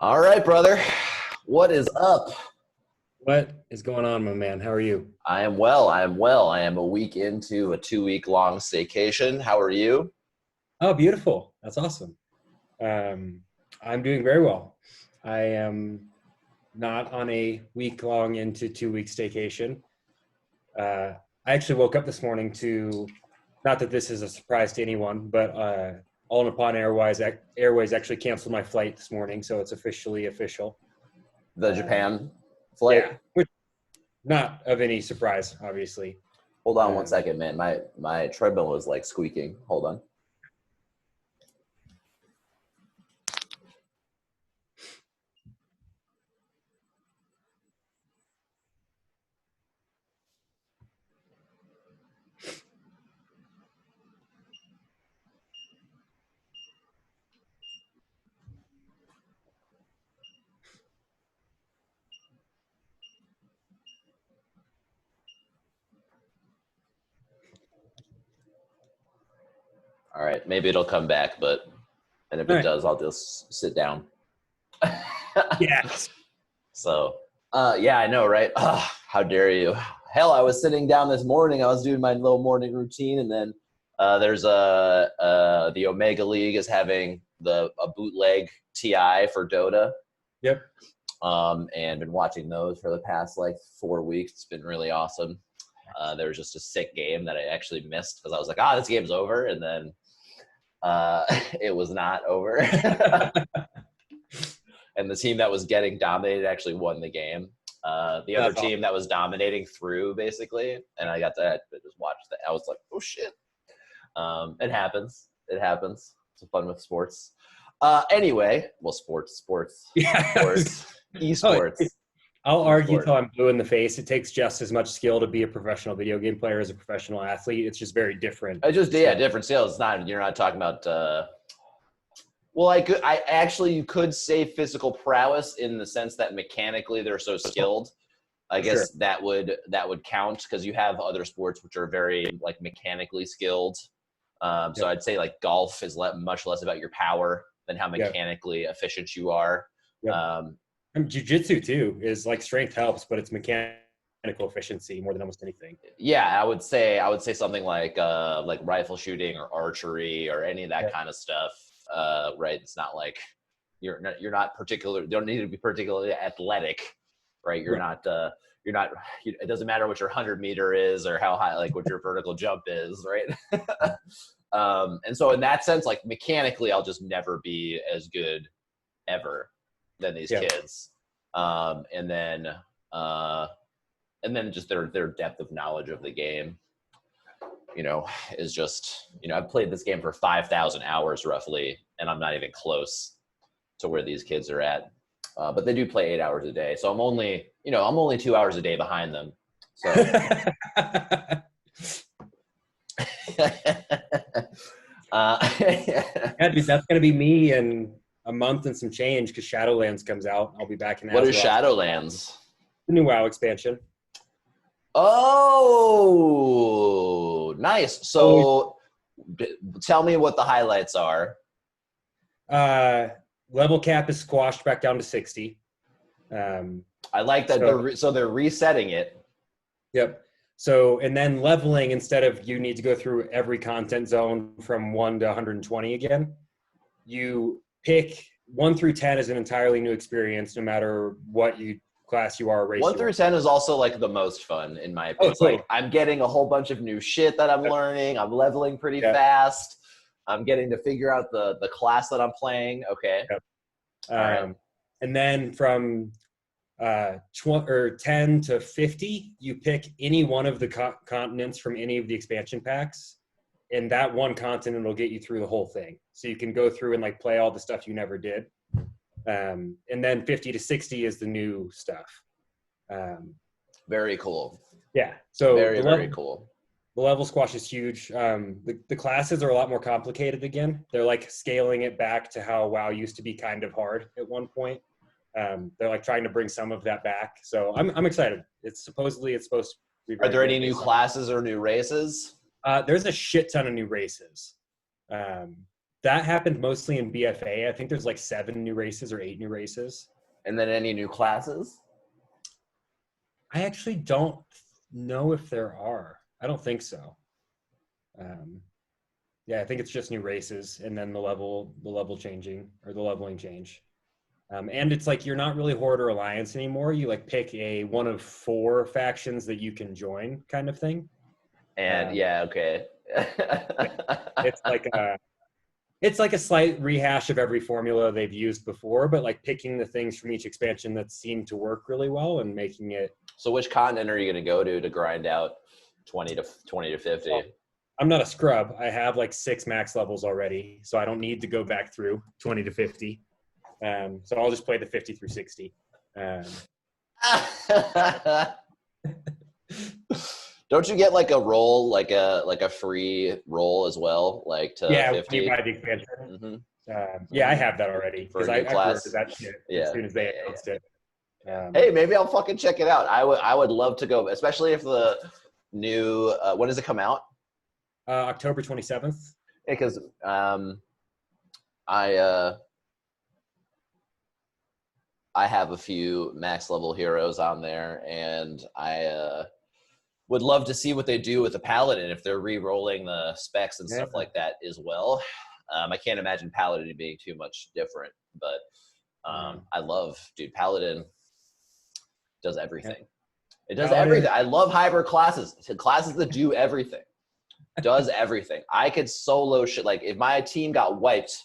All right, brother. What is up? What is going on, my man? How are you? I am well. I am well. I am a week into a 2-week long staycation. How are you? Oh, beautiful. That's awesome. I'm doing very well. I am not on a week-long into 2-week staycation. I actually woke up this morning to, not that this is a surprise to anyone, but All Nippon Airways actually canceled my flight this morning, so it's officially official. The Japan flight? Yeah, which not of any surprise, obviously. Hold on one second, man. My treadmill is like squeaking. Hold on. All right. Maybe it'll come back, and if All it right. does, I'll just sit down. Yes. So, yeah, I know, right? How dare you? Hell, I was sitting down this morning. I was doing my little morning routine, and then there's the Omega League is having a bootleg TI for Dota. Yep. And been watching those for the past like 4 weeks. It's been really awesome. There was just a sick game that I actually missed because I was like, this game's over, and then it was not over. And the team that was getting dominated actually won the game. The other team that was dominating threw, basically, and I got to just watch that. I was like, oh shit. It happens. It happens. It's fun with sports. Anyway, well, sports, esports. I'll argue till I'm blue in the face. It takes just as much skill to be a professional video game player as a professional athlete. It's just very different. Different skills. It's not. You're not talking about. Well, you could say physical prowess in the sense that mechanically they're so skilled. I guess that would count because you have other sports which are very like mechanically skilled. So I'd say like golf is much less about your power than how mechanically efficient you are. And jiu-jitsu too is like strength helps, but it's mechanical efficiency more than almost anything. Yeah, I would say something like rifle shooting or archery or any of that kind of stuff. Right? It's not like you're not particular. Don't need to be particularly athletic, right? You're not. It doesn't matter what your 100-meter is or how high, like what your vertical jump is, right? And so in that sense, like mechanically, I'll just never be as good ever than these kids. And then just their depth of knowledge of the game, is just, I've played this game for 5,000 hours roughly, and I'm not even close to where these kids are at. But they do play 8 hours a day. So I'm only 2 hours a day behind them. So yeah, dude, that's going to be me in a month and some change because Shadowlands comes out. I'll be back in. What is Shadowlands? The new WoW expansion. Oh, nice. So tell me what the highlights are. Level cap is squashed back down to 60. I like that. So they're resetting it. Yep. So, and then leveling, instead of you need to go through every content zone from 1 to 120 again, you pick 1 through 10 is an entirely new experience, no matter what class you are. 1 through 10 is also like the most fun in my opinion. Like I'm getting a whole bunch of new shit that I'm learning. I'm leveling pretty fast. I'm getting to figure out the class that I'm playing. Okay. All right. And then from 10 to 50, you pick any one of the continents from any of the expansion packs, and that one continent will get you through the whole thing. So you can go through and like play all the stuff you never did. And then 50 to 60 is the new stuff. Very cool. Yeah. So very cool. The level squash is huge. The classes are a lot more complicated again. They're like scaling it back to how WoW used to be kind of hard at one point. They're like trying to bring some of that back. So I'm excited. It's supposed to be. Are there any new classes or new races? There's a shit ton of new races. That happened mostly in BFA. I think there's like 7 new races or 8 new races. And then any new classes? I actually don't know if there are. I don't think so. Yeah, I think it's just new races and then the level changing or the leveling change. And it's like you're not really Horde or Alliance anymore. You like pick a one of 4 factions that you can join kind of thing. And yeah, okay. It's like a slight rehash of every formula they've used before, but like picking the things from each expansion that seem to work really well and making it. So which continent are you going to go to grind out 20 to 50? Well, I'm not a scrub. I have like 6 max levels already, so I don't need to go back through 20 to 50. So I'll just play the 50 through 60. Don't you get like a roll, like a free roll as well, like to 50? Yeah, the expansion. Mm-hmm. Yeah, I have that already because I converted that shit as soon as they announced it. Hey, maybe I'll fucking check it out. I would love to go, especially if the new when does it come out? October 27th. Yeah, because I have a few max level heroes on there, and I would love to see what they do with the Paladin if they're re-rolling the specs and stuff like that as well. I can't imagine Paladin being too much different, but I love, dude, Paladin does everything. It does everything. I love hybrid classes. Classes that do everything. Does everything. I could solo shit. Like if my team got wiped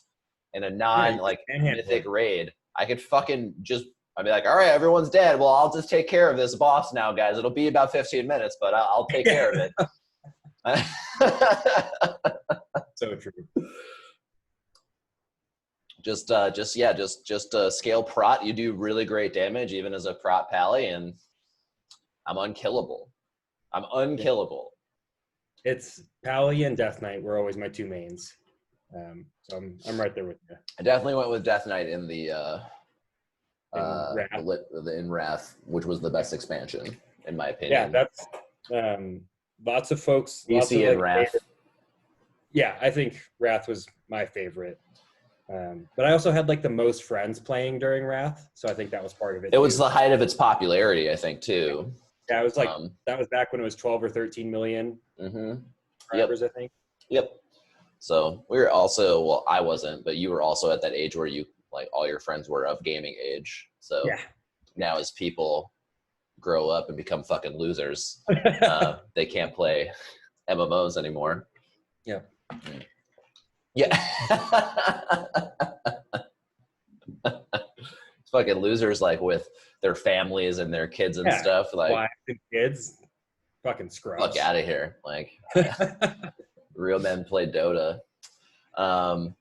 in a mythic raid, I could fucking just, I'd be like, all right, everyone's dead. Well, I'll just take care of this boss now, guys. It'll be about 15 minutes, but I'll take care of it. So true. Just scale prot. You do really great damage, even as a prot pally, and I'm unkillable. I'm unkillable. It's Pally and Death Knight were always my 2 mains. So I'm right there with you. I definitely went with Death Knight in the in Wrath, which was the best expansion in my opinion. Yeah, that's lots of folks. DC and Wrath. Yeah, I think Wrath was my favorite. But I also had like the most friends playing during Wrath, so I think that was part of it. It was the height of its popularity, I think, too. Yeah, it was like that was back when it was 12 or 13 million subscribers, I think. Yep. So we were also, well, I wasn't, but you were also at that age where you like all your friends were of gaming age. So now as people grow up and become fucking losers, they can't play MMOs anymore. Yeah. Yeah. Fucking losers, like with their families and their kids and stuff. Like, wives and kids, fucking scrubs. Fuck out of here. Like, real men play Dota. But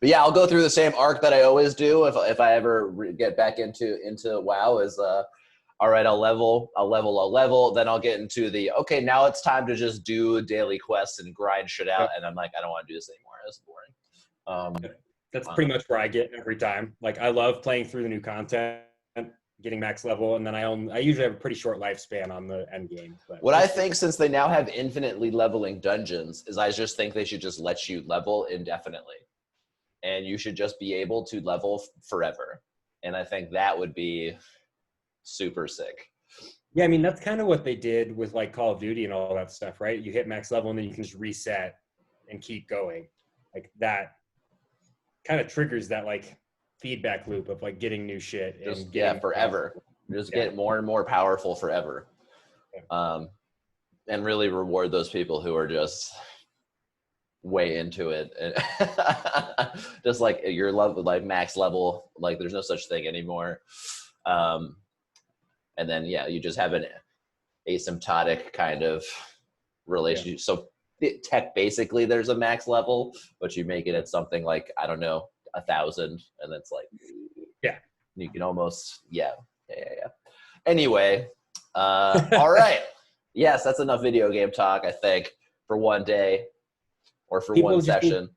yeah, I'll go through the same arc that I always do if I ever get back into WoW. Is all right, I'll level, then I'll get into the, okay, now it's time to just do daily quests and grind shit out, and I'm like, I don't want to do this anymore. It's boring. That's pretty much where I get every time. Like, I love playing through the new content, getting max level, and then I usually have a pretty short lifespan on the end game. But what I think, since they now have infinitely leveling dungeons, is I just think they should just let you level indefinitely. And you should just be able to level forever. And I think that would be super sick. Yeah, I mean, that's kind of what they did with like Call of Duty and all that stuff, right? You hit max level and then you can just reset and keep going. Like that kind of triggers that like feedback loop of like getting new shit and getting forever. Just get more and more powerful forever. And really reward those people who are just way into it, and just like your love, like max level, like there's no such thing anymore. And then you just have an asymptotic kind of relationship. So tech, basically there's a max level, but you make it at something like, I don't know, 1,000, and it's like, you can almost, Anyway, all right. Yes, that's enough video game talk, I think, for one day. Or for one session.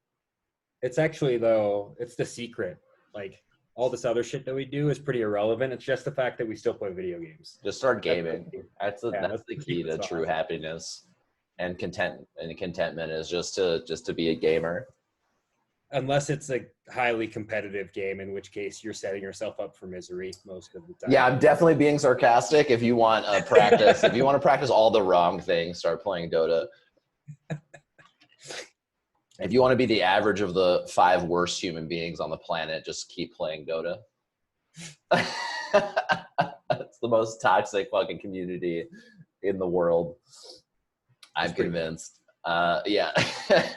It's actually, though, it's the secret. Like, all this other shit that we do is pretty irrelevant. It's just the fact that we still play video games. Just start gaming. That's the the key to true happiness and contentment is just to be a gamer. Unless it's a highly competitive game, in which case you're setting yourself up for misery most of the time. Yeah, I'm definitely being sarcastic. If you want practice, if you want to practice all the wrong things, start playing Dota. If you want to be the average of the 5 worst human beings on the planet, just keep playing Dota. It's the most toxic fucking community in the world. I'm convinced. Yeah.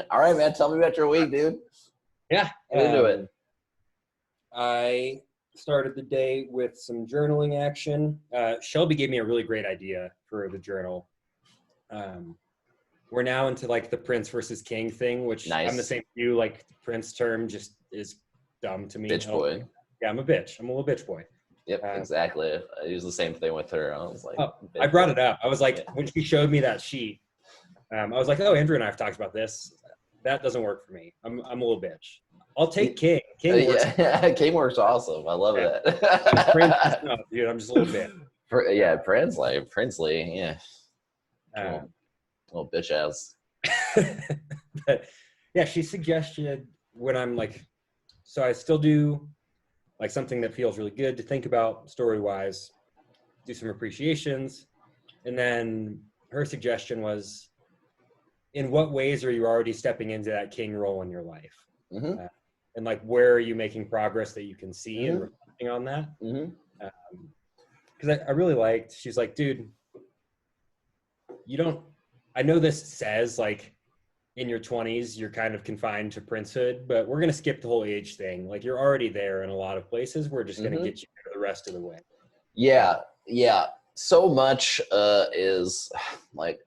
All right, man. Tell me about your week, dude. Yeah. Get into it. I started the day with some journaling action. Shelby gave me a really great idea for the journal. We're now into like the Prince versus King thing, which I'm the same as you. Like the Prince term just is dumb to me. Bitch boy. Yeah, I'm a bitch. I'm a little bitch boy. Yep, exactly. I use the same thing with her. I was like, I brought it up. I was like, when she showed me that sheet, I was like, oh, Andrew and I have talked about this. That doesn't work for me. I'm a little bitch. I'll take King. King works. Yeah, King works awesome. I love that. Prince, no, dude, I'm just a little bit. Princely, yeah. Little bitch ass. But yeah, she suggested when I'm like, so I still do like something that feels really good to think about story-wise, do some appreciations. And then her suggestion was, in what ways are you already stepping into that king role in your life? Mm-hmm. And like, where are you making progress that you can see and reflecting on that? Because I really liked, she's like, dude, I know this says like in your 20s, you're kind of confined to princehood, but we're going to skip the whole age thing. Like you're already there in a lot of places. We're just going to get you there the rest of the way. Yeah. So much is like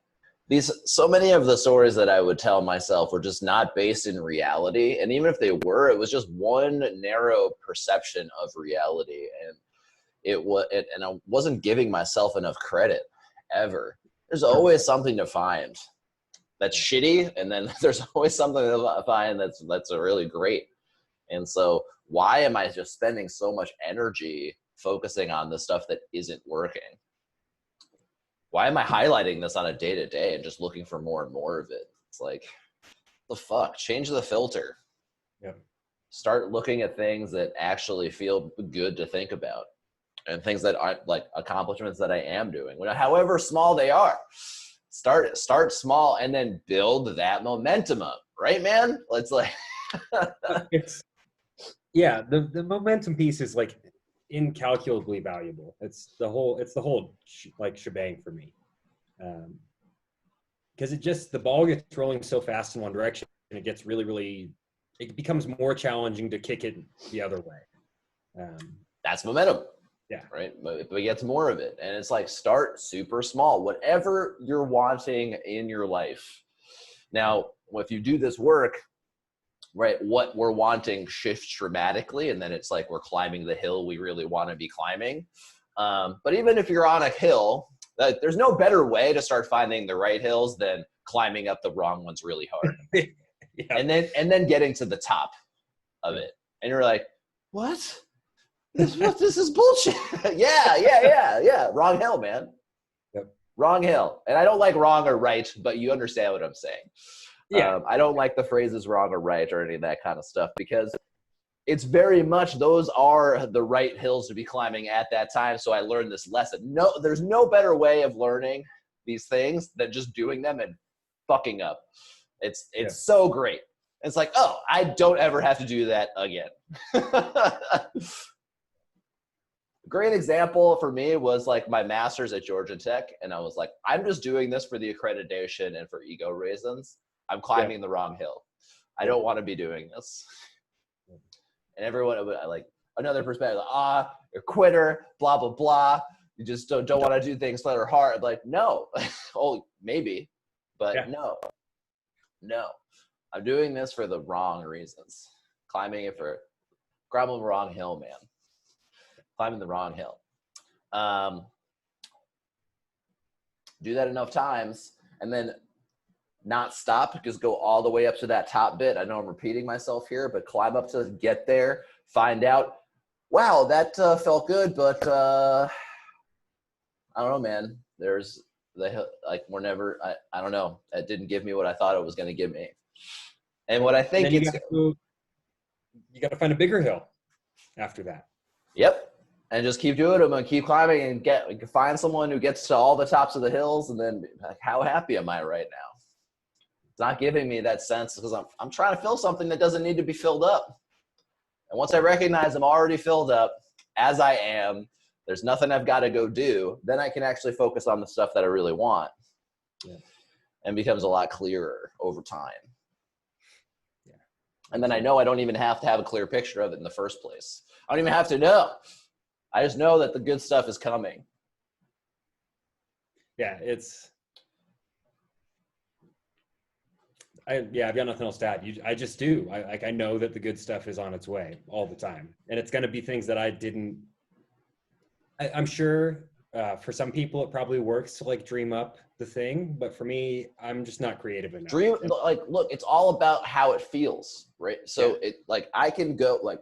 so many of the stories that I would tell myself were just not based in reality. And even if they were, it was just one narrow perception of reality. And and I wasn't giving myself enough credit ever. There's always something to find that's shitty, and then there's always something to find that's a really great. And so why am I just spending so much energy focusing on the stuff that isn't working? Why am I highlighting this on a day-to-day and just looking for more and more of it? It's like, the fuck? Change the filter. Yeah. Start looking at things that actually feel good to think about, and things that aren't like accomplishments that I am doing, however small they are. Start small and then build that momentum up, right, man? Let's like the momentum piece is like incalculably valuable. It's the whole like shebang for me, because the ball gets rolling so fast in one direction, and it gets it becomes more challenging to kick it the other way. That's momentum. Yeah. Right. But we get more of it. And it's like, start super small, whatever you're wanting in your life. Now, if you do this work, right, what we're wanting shifts dramatically. And then it's like, we're climbing the hill we really want to be climbing. But even if you're on a hill, there's no better way to start finding the right hills than climbing up the wrong ones really hard. Yeah. And then getting to the top of it. And you're like, what? This is bullshit. Yeah. Wrong hill, man. Yep. Wrong hill. And I don't like wrong or right, but you understand what I'm saying. Yeah. I don't like the phrases wrong or right or any of that kind of stuff, because it's very much those are the right hills to be climbing at that time. So I learned this lesson. No, there's no better way of learning these things than just doing them and fucking up. It's so great. It's like, oh, I don't ever have to do that again. Great example for me was like my master's at Georgia Tech. And I was like, I'm just doing this for the accreditation and for ego reasons. I'm climbing the wrong hill. I don't want to be doing this. And everyone, like, another perspective, like, you're a quitter, blah, blah, blah. You just don't want to do things that are hard. I'm like, no. Oh, maybe, but no. I'm doing this for the wrong reasons. Grabbing the wrong hill, man. Climbing the wrong hill. Do that enough times and then not stop, just go all the way up to that top bit. I know I'm repeating myself here, but climb up to get there, find out wow, that felt good, but I don't know, man. There's we're never, I don't know. It didn't give me what I thought it was going to give me. And what I think you got to find a bigger hill after that. Yep. And just keep doing them and keep climbing and find someone who gets to all the tops of the hills, and then like, how happy am I right now? It's not giving me that sense because I'm trying to fill something that doesn't need to be filled up. And once I recognize I'm already filled up as I am, there's nothing I've got to go do, then I can actually focus on the stuff that I really want. Yeah. And becomes a lot clearer over time. Yeah. And then I know I don't even have to have a clear picture of it in the first place. I don't even have to know. I just know that the good stuff is coming. Yeah, I've got nothing else to add. I just do. I know that the good stuff is on its way all the time. And it's going to be things that I'm sure for some people it probably works to like dream up the thing. But for me, I'm just not creative enough. Look, it's all about how it feels, right? So I can go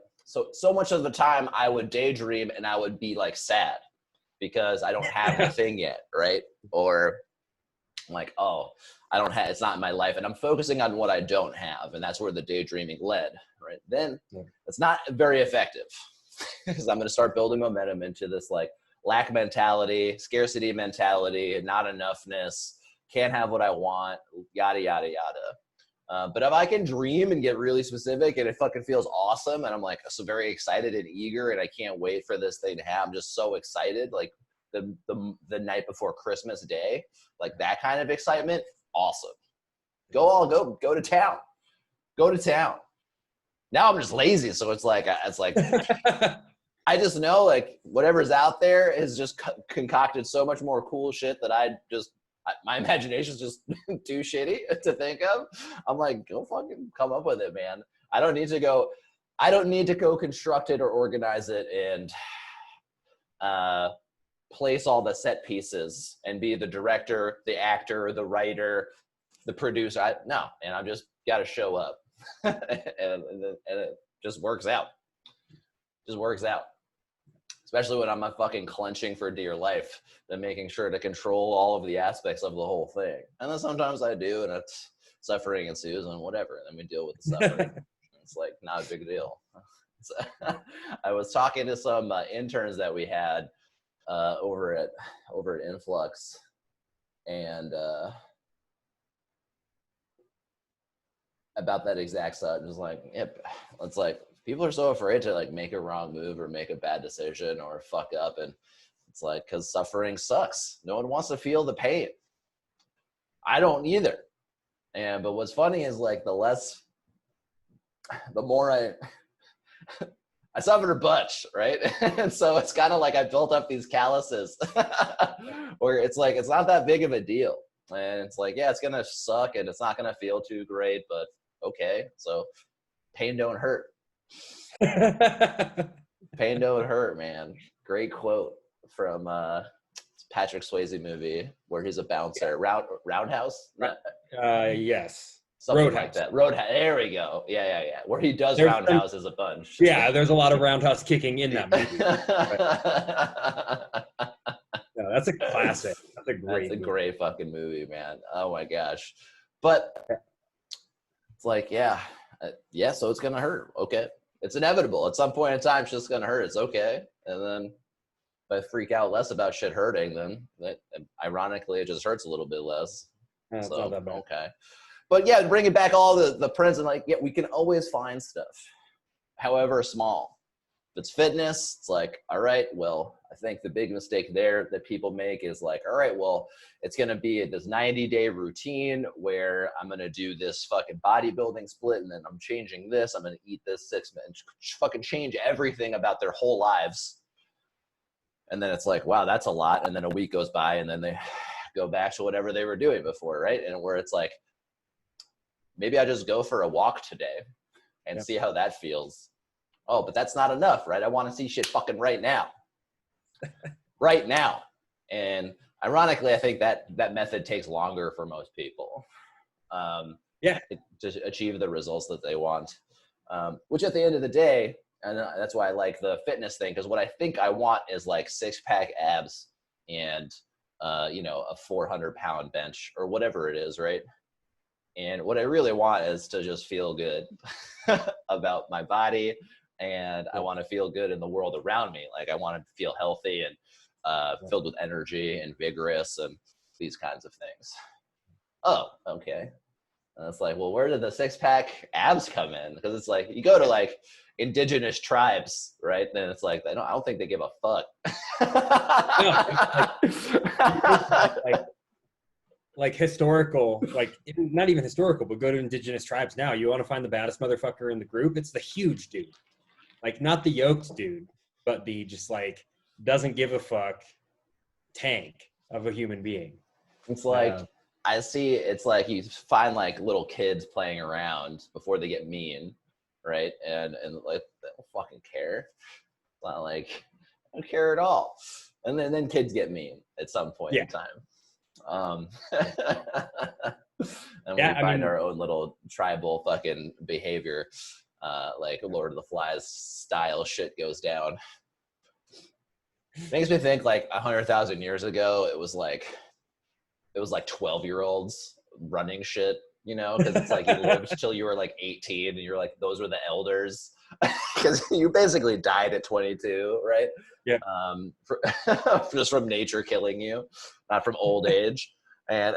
so much of the time I would daydream and I would be like sad because I don't have the thing yet, right? Or I'm like, oh, it's not in my life. And I'm focusing on what I don't have. And that's where the daydreaming led, right? Then it's not very effective because I'm going to start building momentum into this like lack mentality, scarcity mentality, not enoughness, can't have what I want, yada, yada, yada. But if I can dream and get really specific and it fucking feels awesome and I'm like so very excited and eager and I can't wait for this thing to happen, I'm just so excited, like the night before Christmas Day, like that kind of excitement, awesome. Go to town. Go to town. Now I'm just lazy, so it's like I just know like whatever's out there is just concocted so much more cool shit that my imagination's just too shitty to think of. I'm like, go fucking come up with it, man. I don't need to go construct it or organize it and place all the set pieces and be the director, the actor, the writer, the producer. I'm just got to show up and it just works out. Just works out. Especially when I'm fucking clenching for dear life and making sure to control all of the aspects of the whole thing. And then sometimes I do, and it's suffering ensues and whatever. And then we deal with the suffering. It's like not a big deal. I was talking to some interns that we had over at Influx, and about that exact stuff. Just like, it's like people are so afraid to like make a wrong move or make a bad decision or fuck up, and it's like because suffering sucks. No one wants to feel the pain. I don't either. But what's funny is like the more I suffered a bunch, right? And so it's kind of like I built up these calluses where it's like it's not that big of a deal. And it's like, yeah, it's going to suck and it's not going to feel too great, but okay. So pain don't hurt. Pain don't hurt, man. Great quote from Patrick Swayze movie where he's a bouncer. Roundhouse? Yes. Something Roadhouse. like that. Roadhouse. There we go. Yeah. Where he does roundhouses a bunch. Yeah, there's a lot of roundhouse kicking in that movie. No, that's a classic. That's a great fucking movie, man. Oh my gosh. But it's like, so it's gonna hurt. Okay. It's inevitable. At some point in time, it's just gonna hurt. It's okay. And then if I freak out less about shit hurting, then ironically it just hurts a little bit less. It's not that bad. Okay. But yeah, bringing back all the prints and like, we can always find stuff, however small. If it's fitness, it's like, all right, well, I think the big mistake there that people make is like, all right, well, it's going to be this 90-day routine where I'm going to do this fucking bodybuilding split and then I'm changing this. I'm going to eat this 6 months, fucking change everything about their whole lives. And then it's like, wow, that's a lot. And then a week goes by and then they go back to whatever they were doing before, right? And where it's like, maybe I just go for a walk today and see how that feels. Oh, but that's not enough, right? I want to see shit fucking right now. Right now. And ironically, I think that method takes longer for most people. To achieve the results that they want. Which at the end of the day, And that's why I like the fitness thing, because what I think I want is like 6-pack abs and you know, a 400-pound bench or whatever it is, right? And what I really want is to just feel good about my body, and I want to feel good in the world around me. Like I want to feel healthy and filled with energy and vigorous and these kinds of things. Oh, okay. And it's like, well, where did the 6-pack abs come in? Because it's like you go to like indigenous tribes, right? Then it's like I don't think they give a fuck. like historical, like not even historical, but go to indigenous tribes now. You want to find the baddest motherfucker in the group? It's the huge dude, like not the yoked dude, but the just like doesn't give a fuck tank of a human being. It's like I see. It's like you find like little kids playing around before they get mean, right? And like they don't fucking care. It's not like I don't care at all. And then kids get mean at some point in time. And we find our own little tribal fucking behavior, like Lord of the Flies style shit goes down. Makes me think like 100,000 years ago, it was like 12-year-olds running shit, you know, because it's like you lived till you were like 18 and you're like, those were the elders, because you basically died at 22, right? Yeah. Just from nature killing you, not from old age. And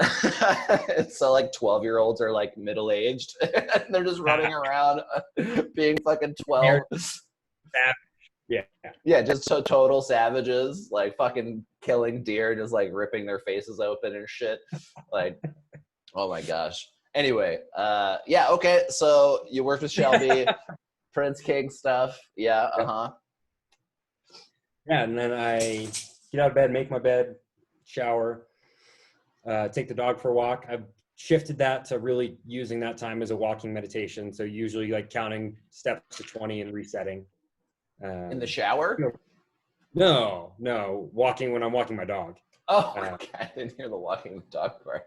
so like 12-year-olds are like middle-aged and they're just running around being fucking 12. Yeah, just total savages, like fucking killing deer, just like ripping their faces open and shit. Like, oh my gosh. Anyway, yeah, okay. So you worked with Shelby, Prince King stuff. Yeah, Yeah, and then I get out of bed, make my bed, shower, take the dog for a walk. I've shifted that to really using that time as a walking meditation. So usually like counting steps to 20 and resetting. In the shower? No, walking when I'm walking my dog. Oh, okay. I didn't hear the walking the dog part.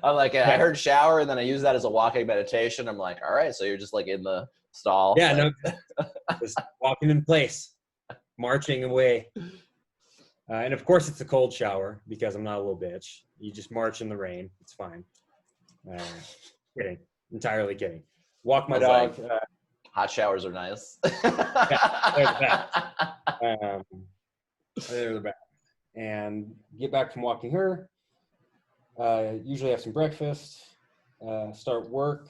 I'm like, I heard shower, and then I use that as a walking meditation. I'm like, all right, so you're just like in the stall. Yeah, like... no, just walking in place, marching away. And of course, it's a cold shower because I'm not a little bitch. You just march in the rain. It's fine. Kidding. Entirely kidding. Walk my dog. Like, hot showers are nice. Yeah, they're the best. They're the best. And get back from walking her. Usually have some breakfast. Start work.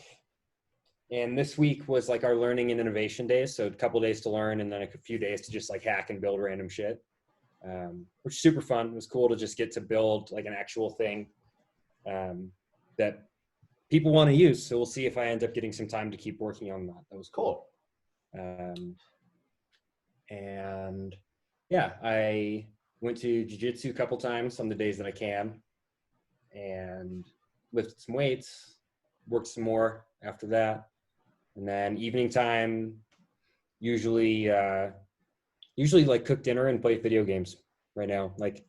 And this week was like our learning and innovation days. So a couple days to learn and then a few days to just like hack and build random shit. Which is super fun. It was cool to just get to build like an actual thing that people want to use. So we'll see if I end up getting some time to keep working on that. That was cool. And yeah, I went to jiu-jitsu a couple times on the days that I can and lifted some weights, worked some more after that. And then evening time, usually like cook dinner and play video games right now, like,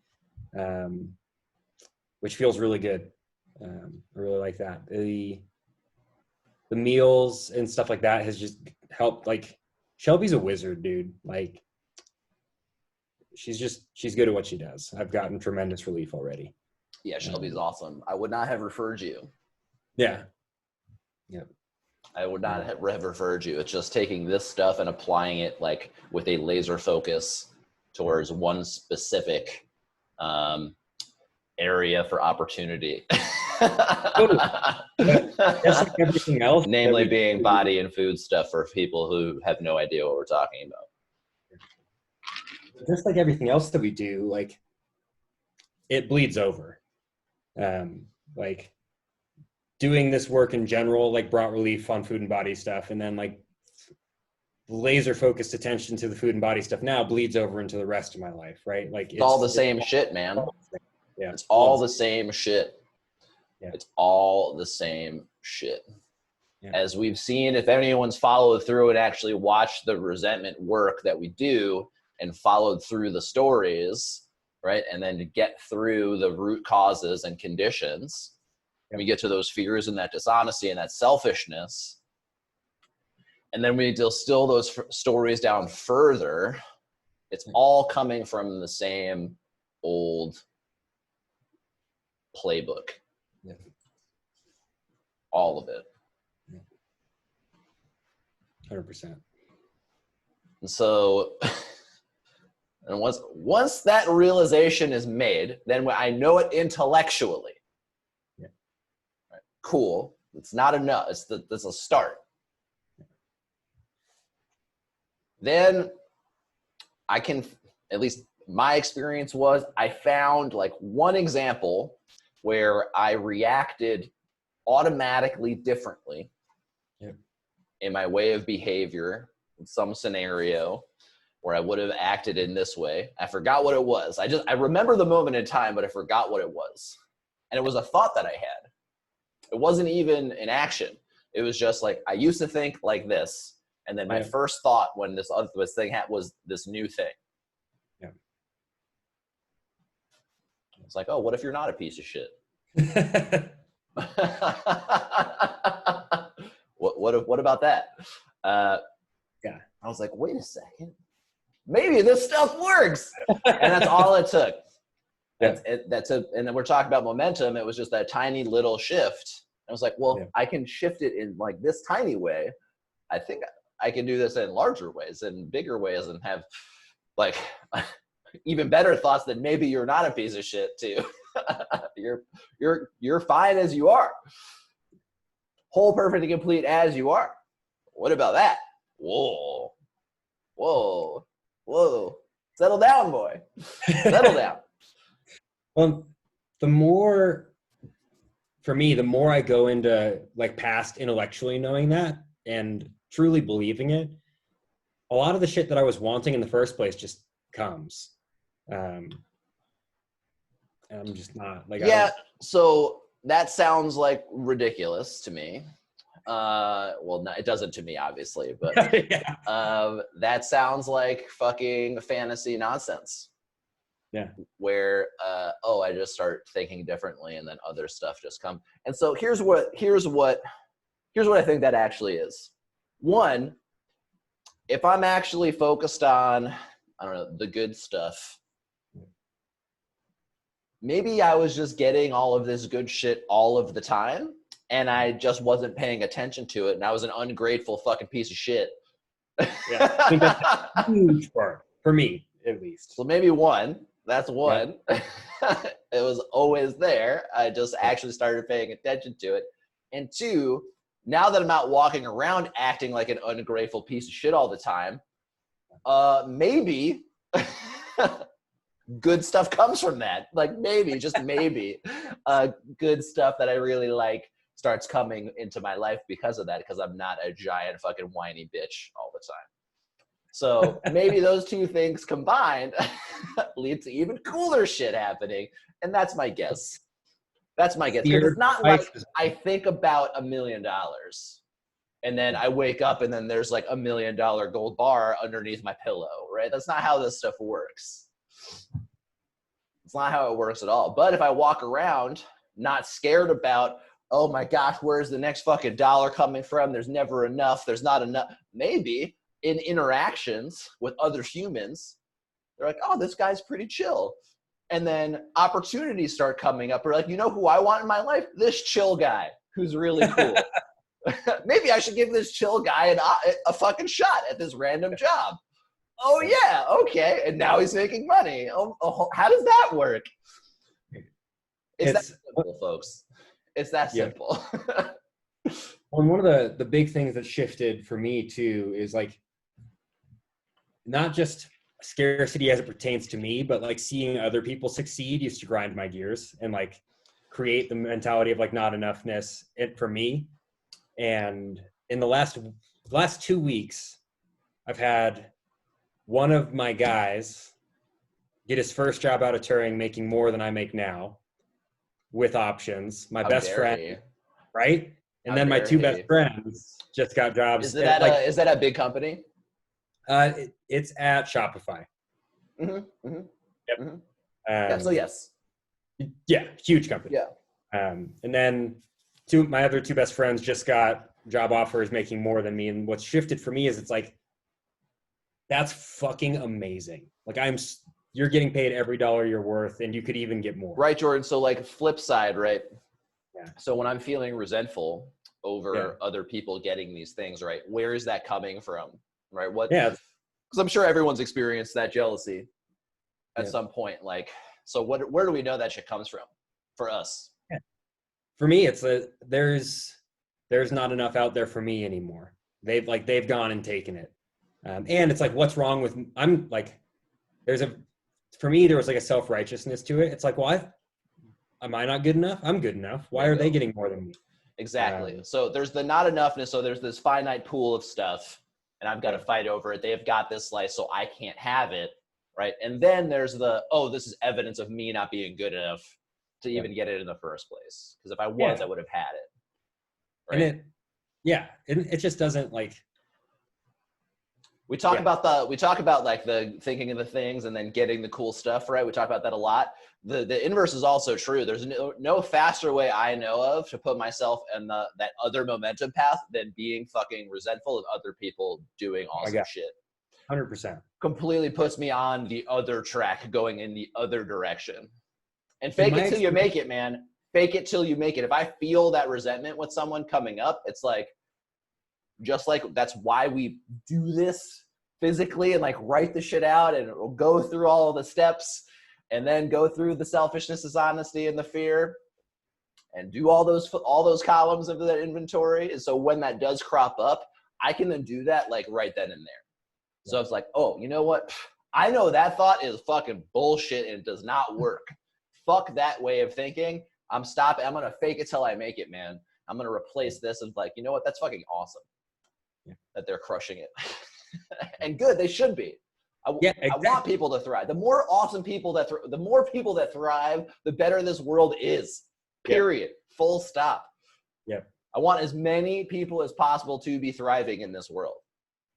which feels really good. I really like that. The meals and stuff like that has just helped. Like Shelby's a wizard, dude. Like she's good at what she does. I've gotten tremendous relief already. Yeah, Shelby's awesome. I would not have referred you. Yeah. I would not have referred you. It's just taking this stuff and applying it like with a laser focus towards one specific area for opportunity. That's like everything else. Namely being body and food stuff for people who have no idea what we're talking about. Just like everything else that we do, like it bleeds over. Like doing this work in general, like brought relief on food and body stuff. And then like laser focused attention to the food and body stuff now bleeds over into the rest of my life. Right. Like it's all the same shit, man. Yeah. It's all the same shit. Yeah. It's all the same shit. Yeah. As we've seen, if anyone's followed through and actually watched the resentment work that we do and followed through the stories, right? And then to get through the root causes and conditions, and we get to those fears and that dishonesty and that selfishness, And then we distill those stories down further. It's all coming from the same old playbook. Yeah. All of it. 100%. And so, and once that realization is made, then when I know it intellectually. Yeah. Right, cool. It's not enough. It's a start. Then I can, at least my experience was, I found like one example where I reacted automatically differently in my way of behavior in some scenario where I would have acted in this way. I forgot what it was. I remember the moment in time, but I forgot what it was. And it was a thought that I had. It wasn't even an action. It was just like, I used to think like this. And then my first thought when this thing happened was this new thing. Yeah. It's like, oh, what if you're not a piece of shit? What about that? Yeah. I was like, wait a second. Maybe this stuff works. And that's all it took. And then we're talking about momentum. It was just that tiny little shift. I was like, well, I can shift it in like this tiny way. I think I can do this in larger ways and bigger ways and have like even better thoughts that maybe you're not a piece of shit too. You're fine as you are. Whole, perfect, and complete as you are. What about that? Whoa. Settle down, boy. Settle down. Well, for me, the more I go into like past intellectually knowing that and truly believing it, a lot of the shit that I was wanting in the first place just comes. And I'm just not like, yeah. So that sounds like ridiculous to me. Well, no, it doesn't to me, obviously, but that sounds like fucking fantasy nonsense. Yeah. Where I just start thinking differently, and then other stuff just come. And so here's what I think that actually is. One, if I'm actually focused on, I don't know, the good stuff, maybe I was just getting all of this good shit all of the time, and I just wasn't paying attention to it, and I was an ungrateful fucking piece of shit. Yeah, I think that's a huge part, for me, at least. So maybe one. That's one. Yeah. It was always there. I just actually started paying attention to it. And two, now that I'm not walking around acting like an ungrateful piece of shit all the time, maybe good stuff comes from that. Like maybe, just maybe, good stuff that I really like starts coming into my life because of that, because I'm not a giant fucking whiny bitch all the time. So maybe those two things combined lead to even cooler shit happening. And that's my guess. That's my guess. Because it's not like I think about $1 million and then I wake up and then there's like $1 million gold bar underneath my pillow, right? That's not how this stuff works. It's not how it works at all. But if I walk around not scared about, oh my gosh, where's the next fucking dollar coming from? There's never enough. There's not enough. Maybe in interactions with other humans, they're like, oh, this guy's pretty chill. And then opportunities start coming up. Or like, you know who I want in my life? This chill guy who's really cool. Maybe I should give this chill guy a fucking shot at this random job. Oh yeah, okay. And now he's making money. Oh, how does that work? It's that simple, folks. It's that simple. Well, one of the big things that shifted for me too is like, not just scarcity as it pertains to me, but like seeing other people succeed used to grind my gears and like create the mentality of like not enoughness for me. And in the last 2 weeks, I've had one of my guys get his first job out of touring, making more than I make now with options. My best friend, right? And then my two best friends just got jobs. Is that a big company? It's at Shopify. Mm-hmm. Mm-hmm. Yep. Mm-hmm. So yes. Yeah, huge company. Yeah. And then my other two best friends just got job offer is making more than me. And what's shifted for me is it's like, that's fucking amazing. Like you're getting paid every dollar you're worth, and you could even get more. Right, Jordan. So like flip side, right? Yeah. So when I'm feeling resentful over other people getting these things, right? Where is that coming from? Right? What? Yeah. Because I'm sure everyone's experienced that jealousy at some point. Like, so where do we know that shit comes from for us? Yeah. For me, it's there's not enough out there for me anymore. They've gone and taken it. And it's like, what's wrong with, I'm like, for me, there was like a self-righteousness to it. It's like, well, am I not good enough? I'm good enough. Why are they getting more than me? Exactly. So there's the not enoughness. So there's this finite pool of stuff, and I've got to fight over it. They've got this slice, so I can't have it. Right. And then there's this is evidence of me not being good enough to even get it in the first place. Because if I was, I would have had it. Right. And it just doesn't like. We talk about like the thinking of the things and then getting the cool stuff, right? We talk about that a lot. The inverse is also true. There's no faster way I know of to put myself in that other momentum path than being fucking resentful of other people doing awesome shit. 100%. Completely puts me on the other track going in the other direction. And fake it till you make it, man. Fake it till you make it. If I feel that resentment with someone coming up, it's like, just like that's why we do this physically and like write the shit out and we'll go through all of the steps and then go through the selfishness, dishonesty, and the fear and do all those columns of that inventory. And so when that does crop up, I can then do that like right then and there. So it's like, oh, you know what? I know that thought is fucking bullshit and it does not work. Fuck that way of thinking. I'm stopping. I'm going to fake it till I make it, man. I'm going to replace this and like, you know what? That's fucking awesome. That they're crushing it. And good, they should be. I want people to thrive. The more awesome people the more people that thrive, the better this world is. Period. Full stop. Yeah. I want as many people as possible to be thriving in this world.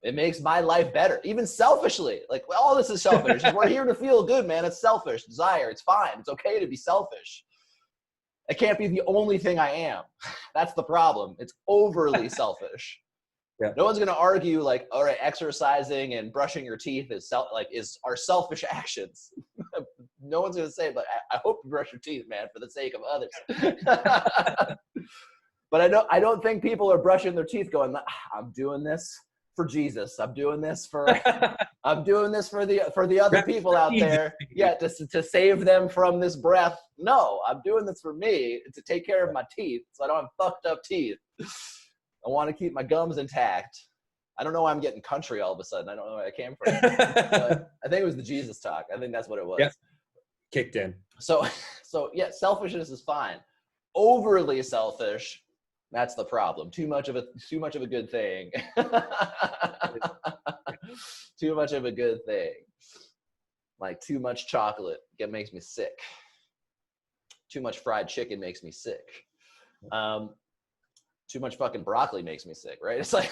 It makes my life better, even selfishly. Like, well, all this is selfish. We're here to feel good, man. It's selfish desire. It's fine. It's okay to be selfish. It can't be the only thing I am. That's the problem. It's overly selfish. Yeah. No one's going to argue like, all right, exercising and brushing your teeth are selfish actions. No one's going to say, but I hope you brush your teeth, man, for the sake of others. But I don't think people are brushing their teeth going, I'm doing this for Jesus. I'm doing this for the other people out there. Yeah, to save them from this breath. No, I'm doing this for me to take care of my teeth so I don't have fucked up teeth. I want to keep my gums intact. I don't know why I'm getting country all of a sudden. I don't know where I came from. But I think it was the Jesus talk. I think that's what it was. Yep. Kicked in. So yeah, selfishness is fine. Overly selfish, that's the problem. Too much of a good thing. Too much of a good thing. Like too much chocolate makes me sick. Too much fried chicken makes me sick. Too much fucking broccoli makes me sick, right? It's like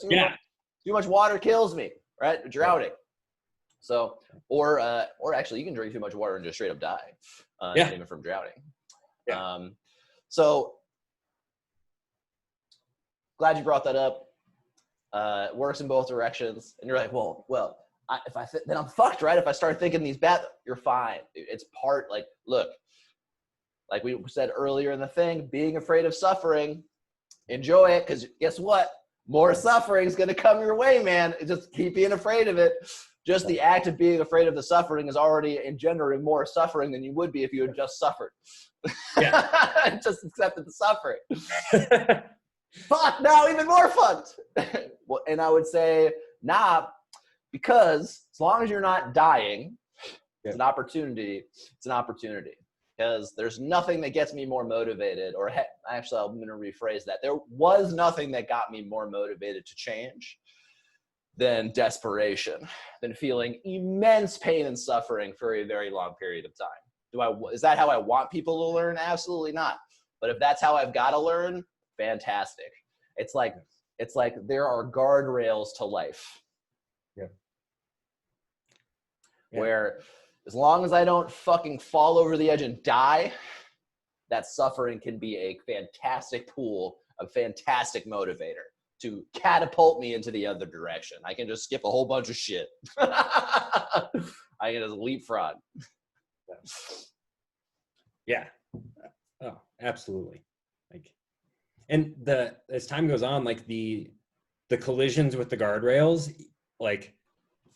too much water kills me, right? Drowning. So, or actually, you can drink too much water and just straight up die, even from drowning. Yeah. So, glad you brought that up. It works in both directions, and you're like, well, then I'm fucked, right? If I start thinking these bad, you're fine. It's part look, like we said earlier in the thing, being afraid of suffering. Enjoy it, because guess what? More suffering is going to come your way, man. Just keep being afraid of it. Just the act of being afraid of the suffering is already engendering more suffering than you would be if you had just suffered. Yeah. Just accepted the suffering. Fuck, now even more fucked. Well, and I would say, because as long as you're not dying, it's an opportunity. It's an opportunity. Because there's nothing that gets me more motivated, or actually, I'm going to rephrase that. There was nothing that got me more motivated to change than desperation, than feeling immense pain and suffering for a very long period of time. Is that how I want people to learn? Absolutely not. But if that's how I've got to learn, fantastic. It's like there are guardrails to life. Yeah. Where as long as I don't fucking fall over the edge and die, that suffering can be a fantastic pool a fantastic motivator to catapult me into the other direction. I can just skip a whole bunch of shit. I can just leapfrog. Yeah. Oh, absolutely. Like, and as time goes on, like the collisions with the guardrails, like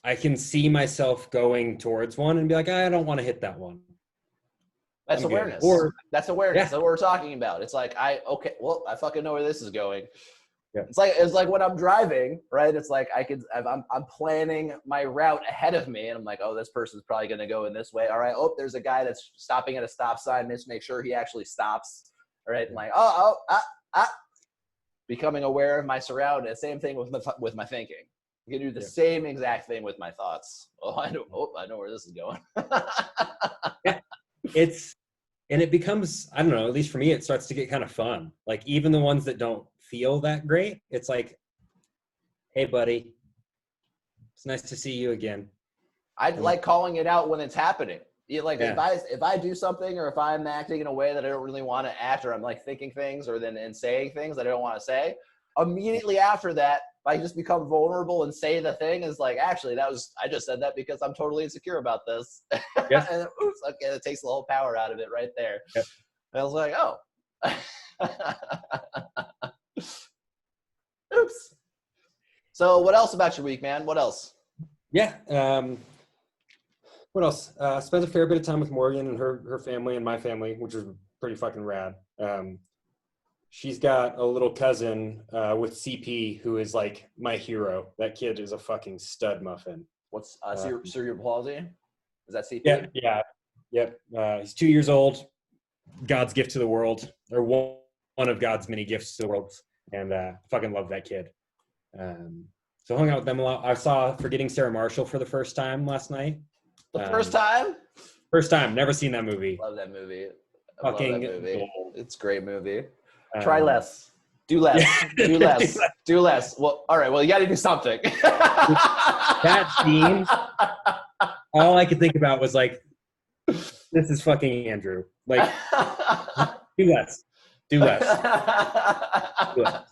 I can see myself going towards one and be like, I don't want to hit that one. That's awareness. That's awareness. That's what we're talking about. It's like, I fucking know where this is going. Yeah. It's like when I'm driving, right? It's like I'm planning my route ahead of me, and I'm like, oh, this person's probably going to go in this way. All right. Oh, there's a guy that's stopping at a stop sign. Let's make sure he actually stops. All right. Yeah. I'm like, becoming aware of my surroundings. Same thing with my thinking. You can do the same exact thing with my thoughts. Oh, I know where this is going. Yeah. It becomes, I don't know, at least for me, it starts to get kind of fun. Like even the ones that don't feel that great, it's like, hey buddy, it's nice to see you again. I like calling it out when it's happening. If I do something, or if I'm acting in a way that I don't really want to act, or I'm like thinking things and saying things that I don't want to say, immediately after that, if I just become vulnerable and say the thing, is like, actually, I just said that because I'm totally insecure about this. Yes. And oops, okay, it takes the whole power out of it right there. Yep. And I was like, oh. Oops. So what else about your week, man? What else? Yeah. What else? Spent a fair bit of time with Morgan and her family and my family, which was pretty fucking rad. She's got a little cousin with CP who is like my hero. That kid is a fucking stud muffin. What's cerebral palsy? Is that CP? Yeah. Yep. He's 2 years old. God's gift to the world, or one of God's many gifts to the world. And fucking love that kid. So hung out with them a lot. I saw Forgetting Sarah Marshall for the first time last night. The first time? First time. Never seen that movie. Love that movie. Fucking love that movie. Gold. It's a great movie. Try less. Do less. Do less. Do less. Well, all right. Well, you got to do something. That scene, all I could think about was like, this is fucking Andrew. Like, do less. Do less. Do less.